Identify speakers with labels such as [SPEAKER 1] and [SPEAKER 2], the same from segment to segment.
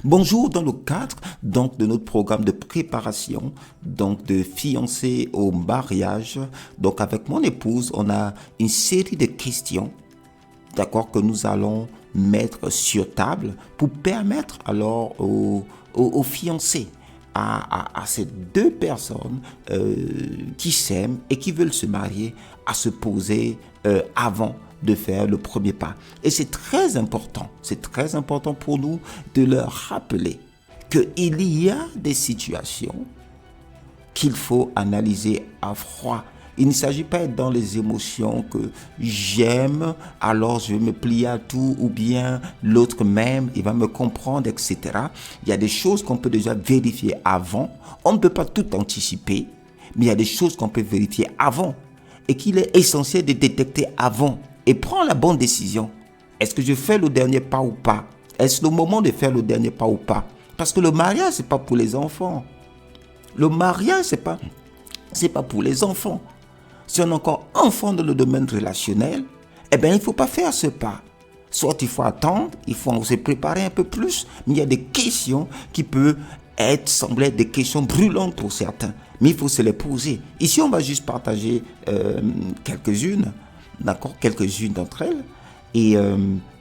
[SPEAKER 1] Bonjour, dans le cadre donc de notre programme de préparation donc de fiancés au mariage, donc avec mon épouse, on a une série de questions, d'accord, que nous allons mettre sur table pour permettre alors aux fiancés, à ces deux personnes qui s'aiment et qui veulent se marier, à se poser avant de faire le premier pas. Et c'est très important pour nous de leur rappeler qu'il y a des situations qu'il faut analyser à froid. Il ne s'agit pas d'être dans les émotions que j'aime, alors je vais me plier à tout, ou bien l'autre m'aime, il va me comprendre, etc. Il y a des choses qu'on peut déjà vérifier avant. On ne peut pas tout anticiper, mais il y a des choses qu'on peut vérifier avant et qu'il est essentiel de détecter avant et prendre la bonne décision. Est-ce que je fais le dernier pas ou pas? Est-ce le moment de faire le dernier pas ou pas? Parce que le mariage, c'est pas pour les enfants. Le mariage, c'est pas pour les enfants. Si on est encore enfant dans le domaine relationnel, eh bien, il ne faut pas faire ce pas. Soit il faut attendre, il faut se préparer un peu plus, mais il y a des questions qui peuvent sembler des questions brûlantes pour certains, mais il faut se les poser. Ici, on va juste partager quelques-unes, d'accord, quelques-unes d'entre elles, et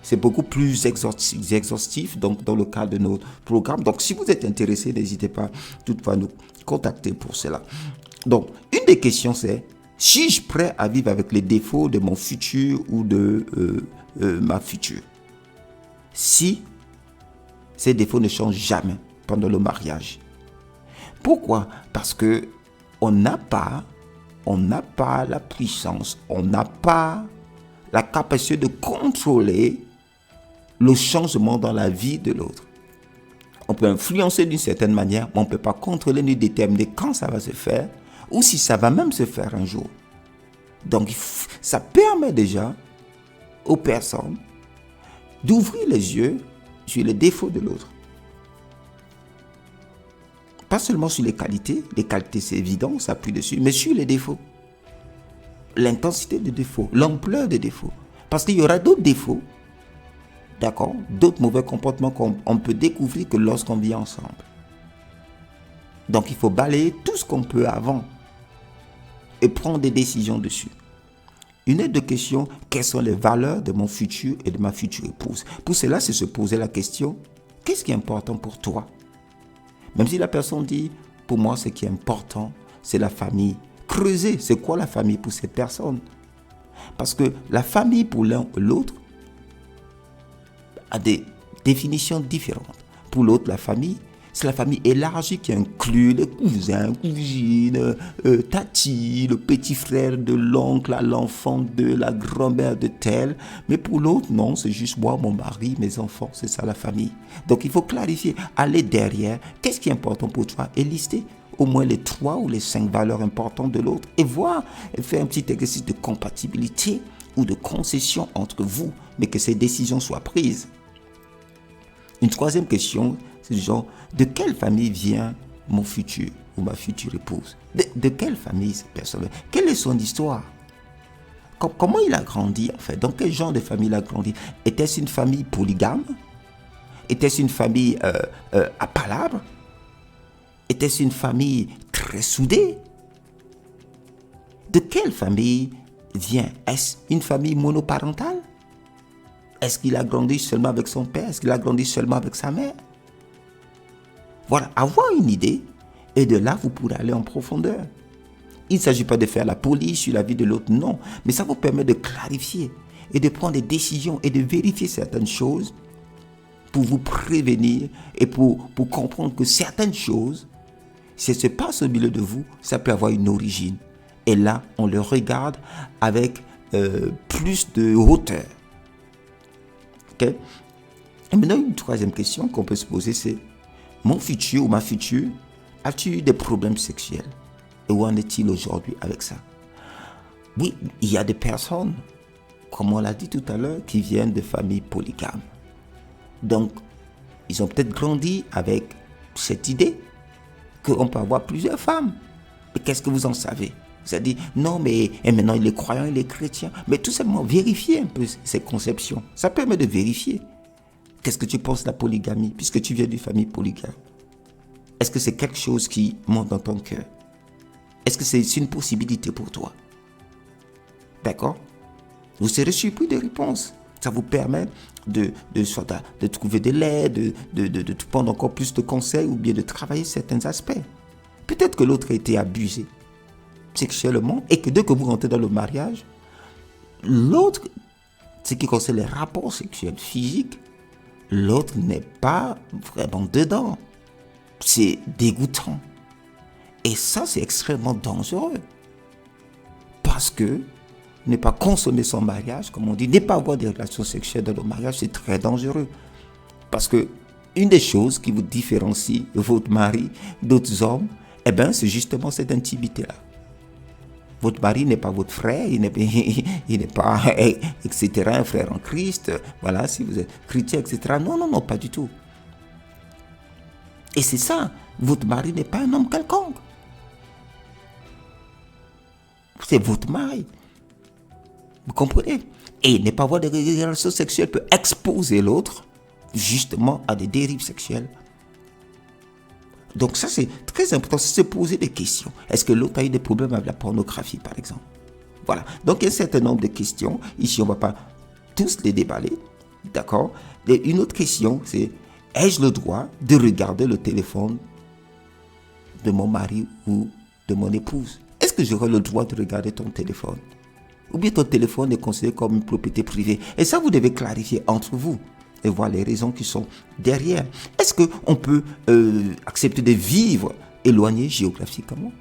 [SPEAKER 1] c'est beaucoup plus exhaustif donc, dans le cadre de notre programme. Donc, si vous êtes intéressé, n'hésitez pas toutefois à nous contacter pour cela. Donc, une des questions, c'est: suis-je prêt à vivre avec les défauts de mon futur ou de ma future? Si ces défauts ne changent jamais pendant le mariage. Pourquoi? Parce que on n'a pas la puissance, on n'a pas la capacité de contrôler le changement dans la vie de l'autre. On peut influencer d'une certaine manière, mais on ne peut pas contrôler ni déterminer quand ça va se faire, ou si ça va même se faire un jour. Donc, ça permet déjà aux personnes d'ouvrir les yeux sur les défauts de l'autre. Pas seulement sur les qualités c'est évident, on s'appuie dessus, mais sur les défauts. L'intensité des défauts, l'ampleur des défauts. Parce qu'il y aura d'autres défauts, d'accord, d'autres mauvais comportements qu'on peut découvrir que lorsqu'on vit ensemble. Donc, il faut balayer tout ce qu'on peut avant et prendre des décisions dessus. Une autre question: quelles sont les valeurs de mon futur et de ma future épouse? Pour cela, c'est se poser la question: qu'est-ce qui est important pour toi? Même si la personne dit: pour moi, ce qui est important, c'est la famille. Creuser, c'est quoi la famille pour cette personne? Parce que la famille pour l'un ou l'autre a des définitions différentes. Pour l'autre, la famille, c'est la famille élargie qui inclut les cousins, cousines, tati, le petit frère de l'oncle, l'enfant de la grand-mère de tel. Mais pour l'autre, non, c'est juste moi, mon mari, mes enfants, c'est ça la famille. Donc il faut clarifier, aller derrière, qu'est-ce qui est important pour toi et lister au moins les 3 ou les 5 valeurs importantes de l'autre et voir, et faire un petit exercice de compatibilité ou de concession entre vous, mais que ces décisions soient prises. Une troisième question, c'est du genre: de quelle famille vient mon futur ou ma future épouse? De quelle famille cette personne? Quelle est son histoire? Comment il a grandi en fait? Dans quel genre de famille il a grandi? Était-ce une famille polygame? Était-ce une famille à palabres? Était-ce une famille très soudée? De quelle famille vient? Est-ce une famille monoparentale? Est-ce qu'il a grandi seulement avec son père? Est-ce qu'il a grandi seulement avec sa mère? Voilà, avoir une idée, et de là, vous pourrez aller en profondeur. Il ne s'agit pas de faire la police sur la vie de l'autre, non. Mais ça vous permet de clarifier et de prendre des décisions et de vérifier certaines choses pour vous prévenir et pour comprendre que certaines choses, si elles se passent au milieu de vous, ça peut avoir une origine. Et là, on le regarde avec plus de hauteur. Okay? Et maintenant, une troisième question qu'on peut se poser, c'est: mon futur ou ma future, as-tu eu des problèmes sexuels? Et où en est-il aujourd'hui avec ça? Oui, il y a des personnes, comme on l'a dit tout à l'heure, qui viennent de familles polygames. Donc, ils ont peut-être grandi avec cette idée qu'on peut avoir plusieurs femmes. Et qu'est-ce que vous en savez? Vous avez dit: non, mais et maintenant il est croyant, il est chrétien. Mais tout simplement, vérifier un peu ces conceptions. Ça permet de vérifier. Qu'est-ce que tu penses de la polygamie, puisque tu viens d'une famille polygame? Est-ce que c'est quelque chose qui monte dans ton cœur? Est-ce que c'est une possibilité pour toi? D'accord? Vous serez surpris des réponses. Ça vous permet de trouver de l'aide, de prendre encore plus de conseils ou bien de travailler certains aspects. Peut-être que l'autre a été abusé sexuellement et que dès que vous rentrez dans le mariage, l'autre, ce qui concerne les rapports sexuels physiques, l'autre n'est pas vraiment dedans. C'est dégoûtant. Et ça, c'est extrêmement dangereux. Parce que ne pas consommer son mariage, comme on dit, ne pas avoir des relations sexuelles dans le mariage, c'est très dangereux. Parce que une des choses qui vous différencie votre mari d'autres hommes, eh bien, c'est justement cette intimité-là. Votre mari n'est pas votre frère, il n'est pas, etc., un frère en Christ, voilà, si vous êtes chrétien, etc. Non, non, non, pas du tout. Et c'est ça, votre mari n'est pas un homme quelconque. C'est votre mari. Vous comprenez? Et ne pas avoir de relations sexuelles peut exposer l'autre, justement, à des dérives sexuelles. Donc ça, c'est très important, c'est se poser des questions. Est-ce que l'autre a eu des problèmes avec la pornographie, par exemple? Voilà. Donc il y a un certain nombre de questions. Ici, on ne va pas tous les déballer. D'accord? Et une autre question, c'est: ai-je le droit de regarder le téléphone de mon mari ou de mon épouse? Est-ce que j'aurai le droit de regarder ton téléphone? Ou bien ton téléphone est considéré comme une propriété privée? Et ça, vous devez clarifier entre vous et voir les raisons qui sont derrière. Est-ce qu'on peut accepter de vivre éloigné géographiquement?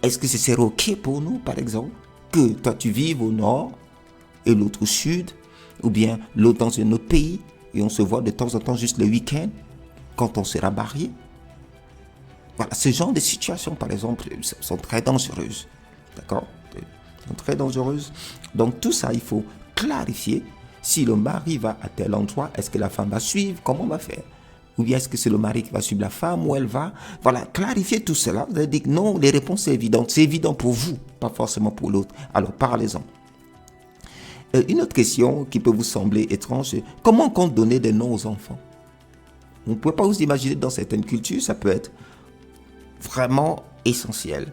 [SPEAKER 1] Est-ce que ce serait OK pour nous, par exemple, que toi tu vives au nord et l'autre au sud, ou bien l'autre dans un autre pays, et on se voit de temps en temps juste le week-end, quand on sera marié? Voilà, ce genre de situations, par exemple, sont très dangereuses. D'accord? Sont très dangereuses. Donc tout ça, il faut clarifier. Si le mari va à tel endroit, est-ce que la femme va suivre? Comment on va faire? Ou bien est-ce que c'est le mari qui va suivre la femme, où elle va? Voilà, clarifier tout cela. Vous allez dire que non, les réponses sont évidentes. C'est évident pour vous, pas forcément pour l'autre. Alors parlez-en. Une autre question qui peut vous sembler étrange, c'est: comment on compte donner des noms aux enfants? Vous ne pouvez pas vous imaginer, dans certaines cultures, ça peut être vraiment essentiel.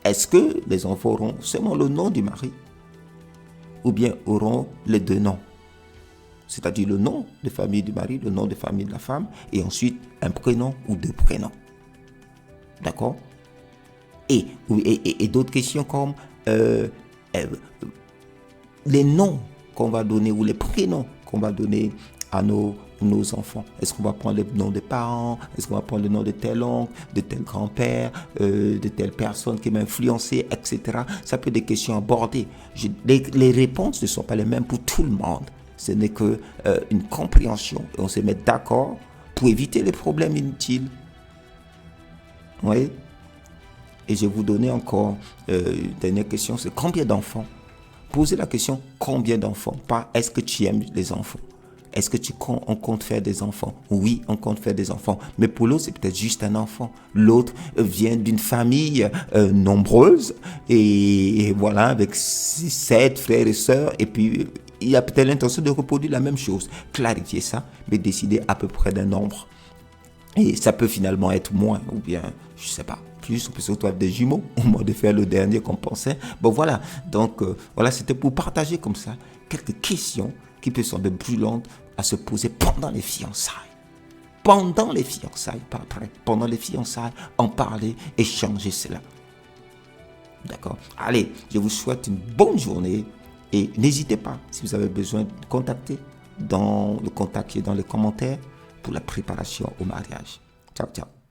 [SPEAKER 1] Est-ce que les enfants auront seulement le nom du mari? Ou bien auront les deux noms? C'est-à-dire le nom de famille du mari, le nom de famille de la femme, et ensuite un prénom ou deux prénoms. D'accord? Et d'autres questions comme les noms qu'on va donner ou les prénoms qu'on va donner à nos enfants. Est-ce qu'on va prendre le nom des parents? Est-ce qu'on va prendre le nom de tel oncle, de tel grand-père, de telle personne qui m'a influencé, etc. Ça peut être des questions abordées. Les réponses ne sont pas les mêmes pour tout le monde. Ce n'est qu'une compréhension. Et on se met d'accord pour éviter les problèmes inutiles. Oui. Et je vais vous donner encore une dernière question, c'est combien d'enfants? Posez la question combien d'enfants, pas est-ce que tu aimes les enfants. Est-ce que on compte faire des enfants? Oui, on compte faire des enfants. Mais pour l'autre, c'est peut-être juste un enfant. L'autre vient d'une famille nombreuse et voilà, avec 7 frères et sœurs. Et puis, il a peut-être l'intention de reproduire la même chose. Clarifier ça, mais décider à peu près d'un nombre. Et ça peut finalement être moins, ou bien, je ne sais pas, plus, on peut se retrouver avec des jumeaux, au moins de faire le dernier qu'on pensait. Bon, voilà. Donc, voilà, c'était pour partager comme ça quelques questions qui peuvent sembler brûlantes à se poser pendant les fiançailles. Pendant les fiançailles, pas après. Pendant les fiançailles, en parler, échanger cela. D'accord? Allez, je vous souhaite une bonne journée et n'hésitez pas, si vous avez besoin de contacter, dans le contact qui est dans les commentaires pour la préparation au mariage. Ciao, ciao.